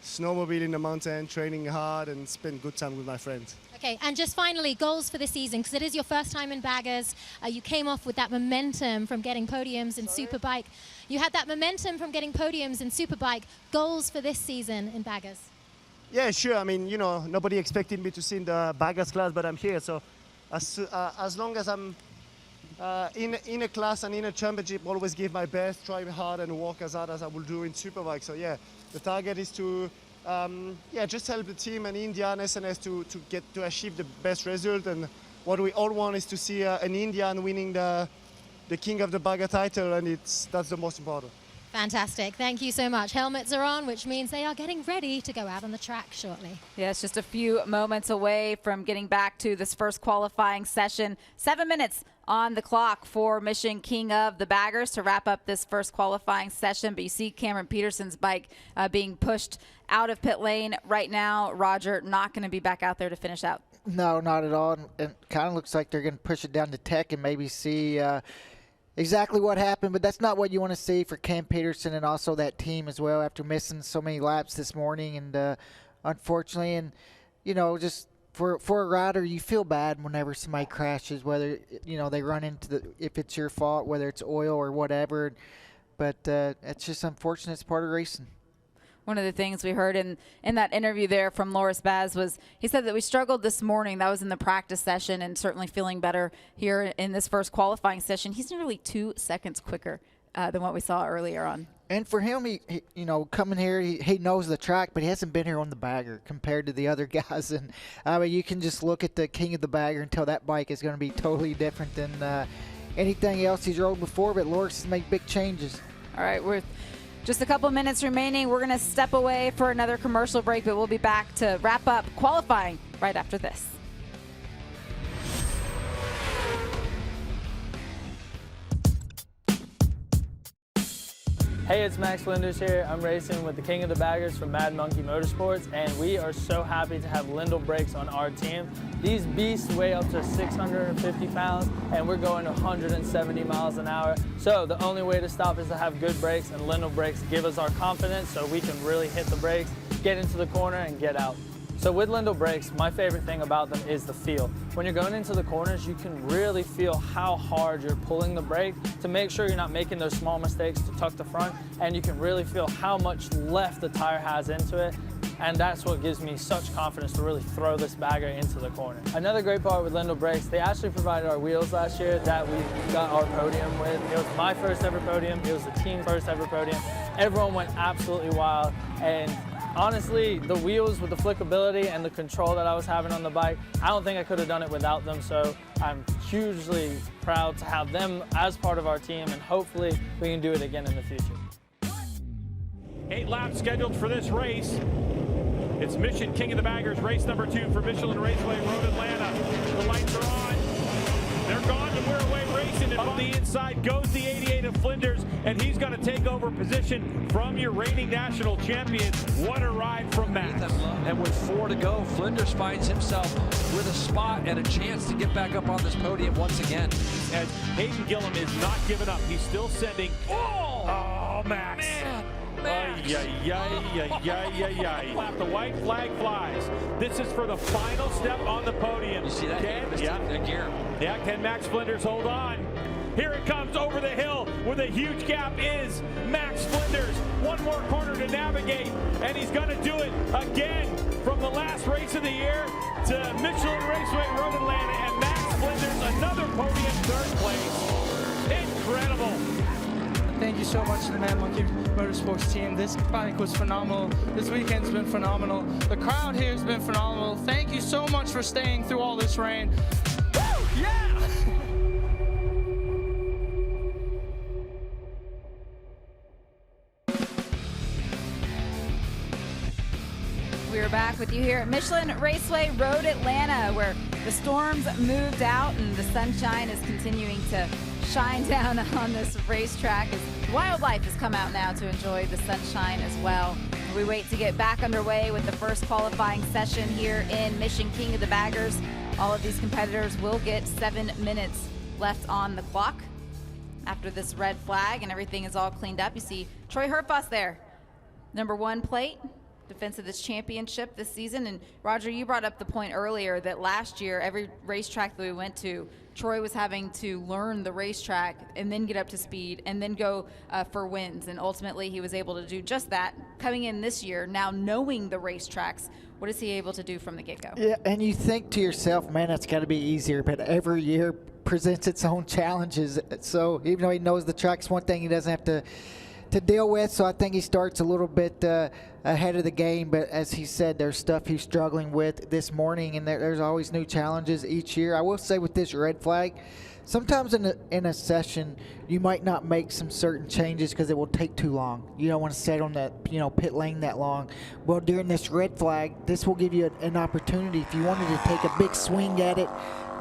Snowmobile in the mountain, training hard, and spend good time with my friends. Okay, and just finally, goals for this season, because it is your first time in baggers. You came off with that momentum from getting podiums in Superbike. You had that momentum from getting podiums in Superbike. Goals for this season in baggers? Yeah, sure. I mean, you know, nobody expected me to see in the baggers class, but I'm here. So as long as I'm in a class and in a championship, always give my best, try hard, and work as hard as I will do in Superbike. So yeah, the target is to just help the team and India and SNS to achieve the best result. And what we all want is to see an Indian winning the King of the Bagger title, and that's the most important. Fantastic. Thank you so much. Helmets are on, which means they are getting ready to go out on the track shortly. Yeah, it's just a few moments away from getting back to this first qualifying session. 7 minutes on the clock for Mission King of the Baggers to wrap up this first qualifying session. But you see Cameron Peterson's bike being pushed out of pit lane right now. Roger not going to be back out there to finish out. No, not at all. And it kind of looks like they're going to push it down to Tech and maybe see exactly what happened, but that's not what you want to see for Cam Peterson and also that team as well after missing so many laps this morning. And unfortunately, and you know, just for a rider, you feel bad whenever somebody crashes, whether you know they run into if it's your fault, whether it's oil or whatever. But it's just unfortunate. It's part of racing. One of the things we heard in that interview there from Loris Baz was he said that we struggled this morning. That was in the practice session, and certainly feeling better here in this first qualifying session. He's nearly 2 seconds quicker than what we saw earlier on. And for him, he you know, coming here, he knows the track, but he hasn't been here on the bagger compared to the other guys. And you can just look at the King of the Bagger and tell that bike is going to be totally different than anything else he's rode before. But Loris has made big changes. All right, we're just a couple minutes remaining. We're going to step away for another commercial break, but we'll be back to wrap up qualifying right after this. Hey, it's Max Flinders here. I'm racing with the King of the Baggers from Mad Monkey Motorsports, and we are so happy to have Lindell brakes on our team. These beasts weigh up to 650 pounds, and we're going 170 miles an hour. So the only way to stop is to have good brakes, and Lindell brakes give us our confidence so we can really hit the brakes, get into the corner, and get out. So with Lindell brakes, my favorite thing about them is the feel. When you're going into the corners, you can really feel how hard you're pulling the brake to make sure you're not making those small mistakes to tuck the front, and you can really feel how much left the tire has into it. And that's what gives me such confidence to really throw this bagger into the corner. Another great part with Lindell brakes, they actually provided our wheels last year that we got our podium with. It was my first ever podium. It was the team's first ever podium. Everyone went absolutely wild. And honestly, the wheels with the flickability and the control that I was having on the bike, I don't think I could have done it without them. So I'm hugely proud to have them as part of our team, and hopefully we can do it again in the future. 8 laps scheduled for this race. It's Mission King of the Baggers, race number 2 for Michelin Raceway Road Atlanta. The lights are on. They're gone, and we're away racing. And up the inside goes the 88 of Flinders, and he's going to take over position from your reigning national champion. What a ride from Max. And with 4 to go, Flinders finds himself with a spot and a chance to get back up on this podium once again. As Hayden Gillum is not giving up. He's still sending. Oh, Max. Man. The white flag flies. This is for the final step on the podium. You see that? Gear. Yeah, can Max Flinders hold on? Here it comes over the hill with a huge gap is Max Flinders. One more corner to navigate, and he's going to do it again from the last race of the year to Michelin Raceway Road Atlanta, and Max Flinders, another podium, 3rd place. Incredible. Thank you so much to the Mad Monkey Motorsports team. This bike was phenomenal. This weekend's been phenomenal. The crowd here has been phenomenal. Thank you so much for staying through all this rain. Woo! Yeah! We are back with you here at Michelin Raceway Road Atlanta, where the storms moved out and the sunshine is continuing to shine down on this racetrack as wildlife has come out now to enjoy the sunshine as well. We wait to get back underway with the first qualifying session here in Mission King of the Baggers. All of these competitors will get 7 minutes left on the clock after this red flag and everything is all cleaned up. You see Troy Herfoss there, #1 plate, defense of this championship this season. And Roger, you brought up the point earlier that last year, every racetrack that we went to, Troy was having to learn the racetrack and then get up to speed and then go for wins. And ultimately, he was able to do just that. Coming in this year, now knowing the racetracks, what is he able to do from the get-go? Yeah, and you think to yourself, man, that's got to be easier. But every year presents its own challenges. So even though he knows the track's one thing he doesn't have to deal with, so I think he starts a little bit ahead of the game. But as he said, there's stuff he's struggling with this morning, and there's always new challenges each year. I will say with this red flag, sometimes in a session you might not make some certain changes because it will take too long. You don't want to sit on that pit lane that long. Well, during this red flag, this will give you an opportunity if you wanted to take a big swing at it,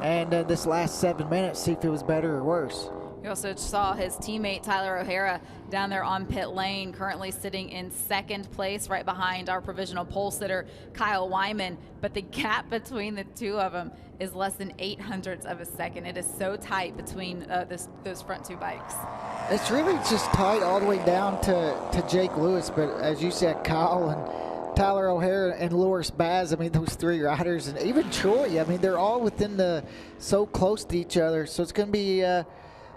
and this last 7 minutes, see if it was better or worse. We also saw his teammate Tyler O'Hara down there on pit lane, currently sitting in 2nd place right behind our provisional pole sitter Kyle Wyman. But the gap between the two of them is less than 0.08 of a second. It is so tight between those front two bikes. It's really just tight all the way down to Jake Lewis. But as you said, Kyle and Tyler O'Hara and Loris Baz, I mean, those 3 riders, and even Troy, I mean, they're all within so close to each other. So it's going to be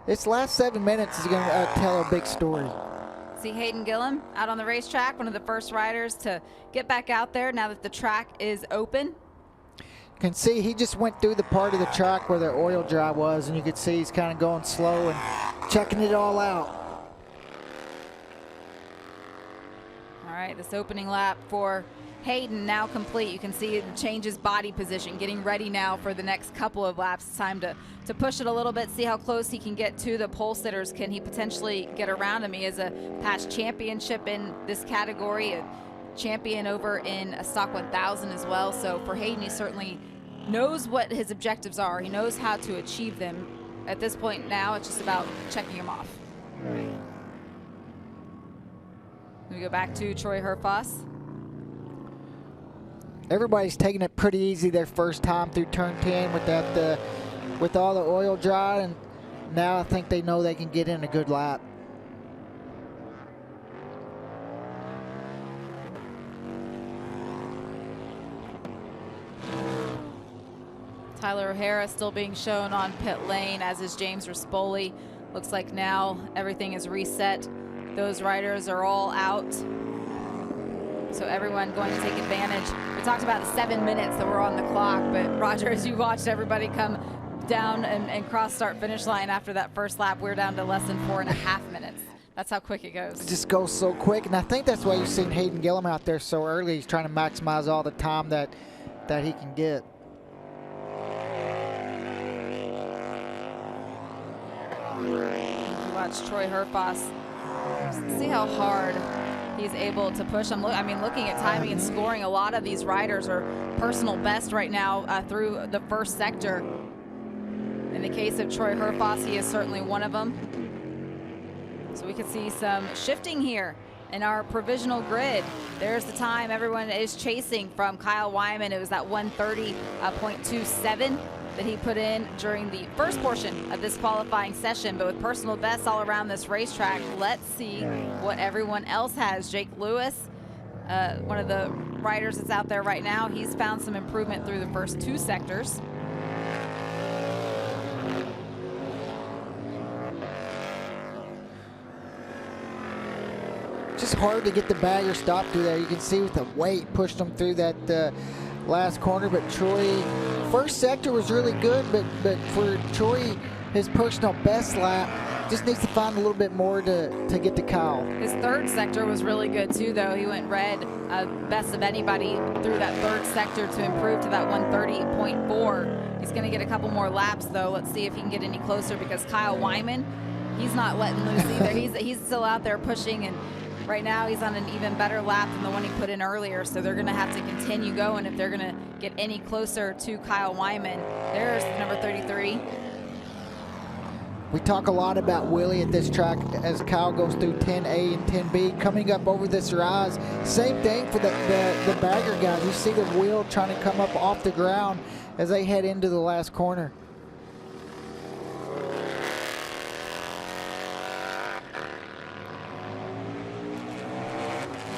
this last 7 minutes is going to tell a big story. See Hayden Gillum out on the racetrack, one of the first riders to get back out there now that the track is open. You can see he just went through the part of the track where the oil dry was, and you can see he's kind of going slow and checking it all out. All right, this opening lap for Hayden now complete. You can see it changes body position, getting ready now for the next couple of laps. It's time to push it a little bit, see how close he can get to the pole sitters. Can he potentially get around him? He is a past championship in this category, a champion over in a Stock 1000 as well. So for Hayden, he certainly knows what his objectives are. He knows how to achieve them. At this point now, it's just about checking him off. We go back to Troy Herfoss. Everybody's taking it pretty easy their first time through turn 10 with all the oil dry, and now I think they know they can get in a good lap. Tyler O'Hara still being shown on pit lane, as is James Rispoli. Looks like now everything is reset. Those riders are all out. So everyone going to take advantage. We talked about the 7 minutes that were on the clock, but Roger, as you watched everybody come down and cross start finish line after that first lap, we're down to less than 4.5 minutes. That's how quick it goes. It just goes so quick, and I think that's why you've seen Hayden Gillum out there so early. He's trying to maximize all the time that he can get. You watch Troy Herfoss. See how hard he's able to push them. I mean, looking at timing and scoring, a lot of these riders are personal best right now through the first sector. In the case of Troy Herfoss, he is certainly one of them. So we can see some shifting here in our provisional grid. There's the time everyone is chasing from Kyle Wyman. It was that 1:30.27 that he put in during the first portion of this qualifying session. But with personal bests all around this racetrack, let's see what everyone else has. Jake Lewis, one of the riders that's out there right now, he's found some improvement through the first 2 sectors. Just hard to get the bagger stopped through there. You can see with the weight pushed them through that last corner. But Troy, first sector was really good, but for Troy, his personal best lap just needs to find a little bit more to get to Kyle. His third sector was really good too, though. He went red, best of anybody through that third sector to improve to that 1:30.4. He's going to get a couple more laps, though. Let's see if he can get any closer, because Kyle Wyman, he's not letting loose either. He's still out there pushing, and right now he's on an even better lap than the one he put in earlier, so they're going to have to continue going if they're going to get any closer to Kyle Wyman. There's number 33. We talk a lot about Willie at this track as Kyle goes through 10A and 10B. Coming up over this rise, same thing for the bagger guys. You see the wheel trying to come up off the ground as they head into the last corner.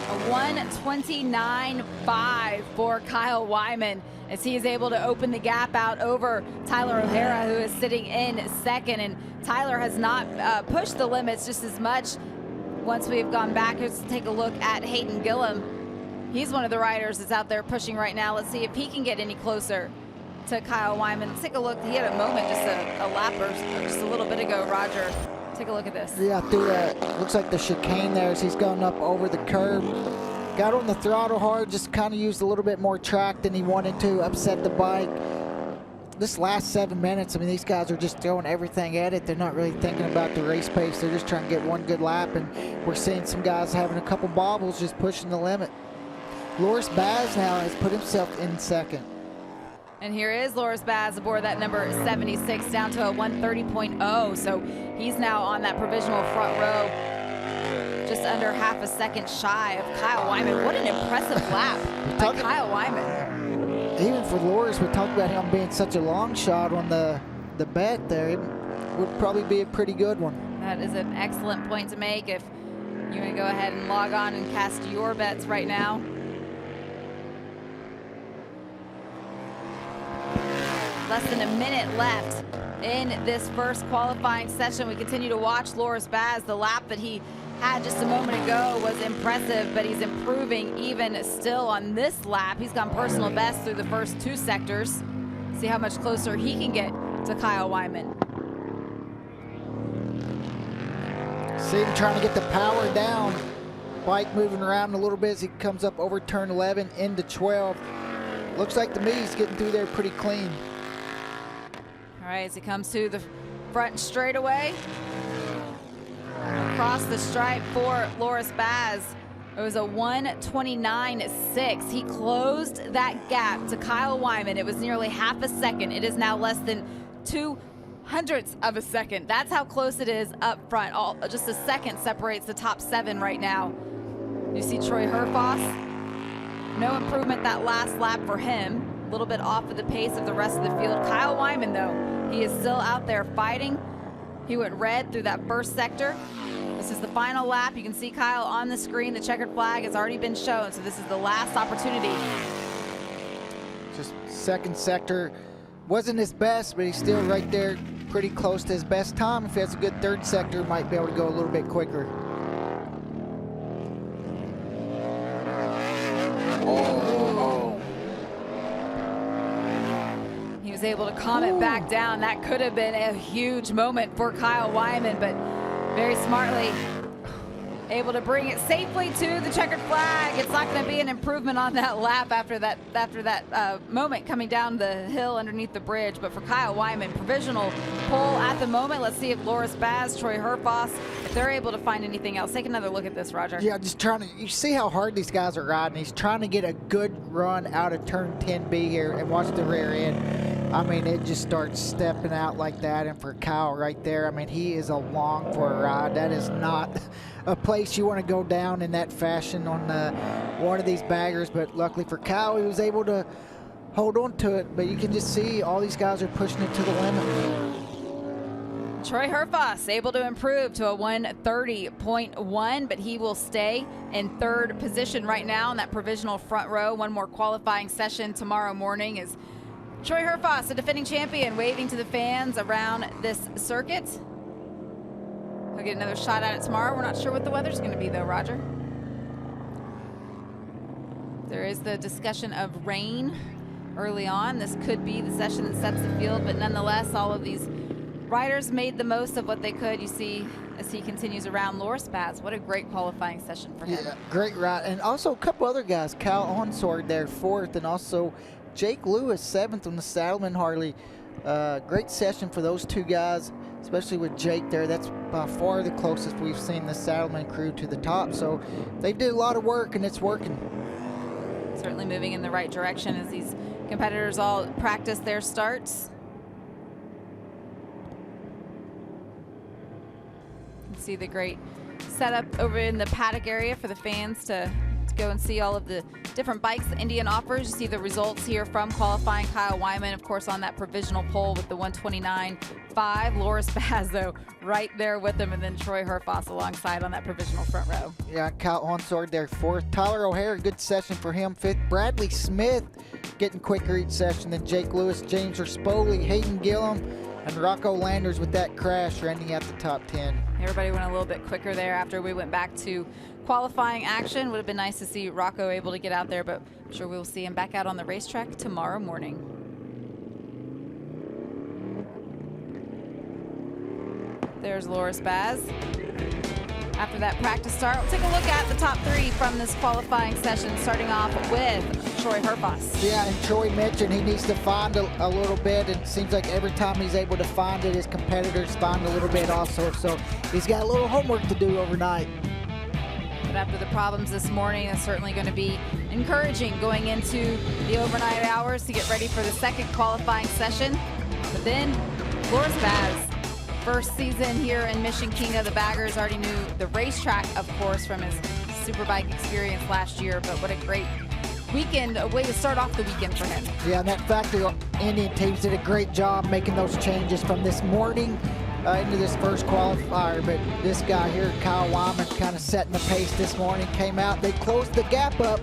A 1:29.5 for Kyle Wyman as he is able to open the gap out over Tyler O'Hara, who is sitting in second. And Tyler has not pushed the limits just as much. Once we've gone back, let's take a look at Hayden Gillum. He's one of the riders that's out there pushing right now. Let's see if he can get any closer to Kyle Wyman. Let's take a look. He had a moment just a lap or just a little bit ago, Roger. Take a look at this. Yeah, through that, looks like the chicane there as he's going up over the curb. Got on the throttle hard, just kind of used a little bit more track than he wanted to, upset the bike. This last 7 minutes, I mean, these guys are just throwing everything at it. They're not really thinking about the race pace. They're just trying to get one good lap, and we're seeing some guys having a couple bobbles, just pushing the limit. Loris Baz now has put himself in second. And here is Loris Baz aboard that number 76 down to a 1:30.0. So he's now on that provisional front row, just under half a second shy of Kyle Wyman. What an impressive lap by Kyle Wyman. Even for Loris, we talked about him being such a long shot on the bet there. It would probably be a pretty good one. That is an excellent point to make. If you want to go ahead and log on and cast your bets right now. Less than a minute left in this first qualifying session. We continue to watch Loris Baz. The lap that he had just a moment ago was impressive, but he's improving even still on this lap. He's gone personal best through the first two sectors. See how much closer he can get to Kyle Wyman. See him trying to get the power down. Bike moving around a little bit as he comes up over turn 11 into 12. Looks like to me he's getting through there pretty clean. All right, as he comes to the front straightaway. Across the stripe for Loris Baz. It was a 1:29.6. He closed that gap to Kyle Wyman. It was nearly half a second. It is now less than 0.02 of a second. That's how close it is up front. Just a second separates the top 7 right now. You see Troy Herfoss. No improvement that last lap for him. A little bit off of the pace of the rest of the field. Kyle Wyman, though, he is still out there fighting. He went red through that first sector. This is the final lap. You can see Kyle on the screen. The checkered flag has already been shown, so this is the last opportunity. Just second sector wasn't his best, but he's still right there pretty close to his best time. If he has a good third sector, might be able to go a little bit quicker. He was able to calm it back down. That could have been a huge moment for Kyle Wyman, but very smartly able to bring it safely to the checkered flag. It's not going to be an improvement on that lap after that moment coming down the hill underneath the bridge. But for Kyle Wyman, provisional pole at the moment. Let's see if Loris Baz, Troy Herfoss, if they're able to find anything else. Take another look at this, Roger. Yeah, just trying to, you see how hard these guys are riding. He's trying to get a good run out of turn 10B here, and watch the rear end. I mean, it just starts stepping out like that. And for Kyle right there, I mean, he is along for a ride. That is not a place you want to go down in that fashion on one of these baggers. But luckily for Kyle, he was able to hold on to it. But you can just see all these guys are pushing it to the limit. Troy Herfoss able to improve to a 1:30.1, but he will stay in third position right now in that provisional front row. One more qualifying session tomorrow morning is Troy Herfoss, the defending champion, waving to the fans around this circuit. He'll get another shot at it tomorrow. We're not sure what the weather's going to be, though, Roger. There is the discussion of rain early on. This could be the session that sets the field, but nonetheless, all of these riders made the most of what they could. You see as he continues around Loris Baz. What a great qualifying session for him. Yeah, great ride. And also a couple other guys. Cal Onsword there, 4th, and also Jake Lewis, 7th on the Saddleman Harley. Great session for those two guys, especially with Jake there. That's by far the closest we've seen the Saddleman crew to the top. So they did a lot of work, and it's working. Certainly moving in the right direction as these competitors all practice their starts. See the great setup over in the paddock area for the fans to go and see all of the different bikes that Indian offers. You see the results here from qualifying. Kyle Wyman, of course, on that provisional pole with the 129.5. Loris Baz, though, right there with him, and then Troy Herfoss alongside on that provisional front row. Yeah, Kyle Onsord there fourth. Tyler O'Hare, good session for him, fifth. Bradley Smith getting quicker each session than Jake Lewis, James Rispoli, Hayden Gillum, and Rocco Landers with that crash ending at the top 10. Everybody went a little bit quicker there after we went back to qualifying action. Would have been nice to see Rocco able to get out there, but I'm sure we'll see him back out on the racetrack tomorrow morning. There's Loris Baz. After that practice start, we'll take a look at the top 3 from this qualifying session, starting off with Troy Herfoss. Yeah, and Troy mentioned he needs to find a little bit, and it seems like every time he's able to find it, his competitors find a little bit also, so he's got a little homework to do overnight. But after the problems this morning, it's certainly going to be encouraging going into the overnight hours to get ready for the second qualifying session. But then, Loris Baz. First season here in Mission King of the Baggers, already knew the racetrack, of course, from his Superbike experience last year, but what a great weekend, a way to start off the weekend for him. Yeah, and that factory Indian teams did a great job making those changes from this morning into this first qualifier, but this guy here, Kyle Wyman, kind of setting the pace this morning, came out, they closed the gap up,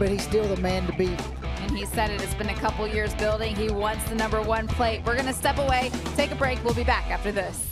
but he's still the man to beat. And he said it's been a couple years building. He wants the #1 plate. We're going to step away, take a break. We'll be back after this.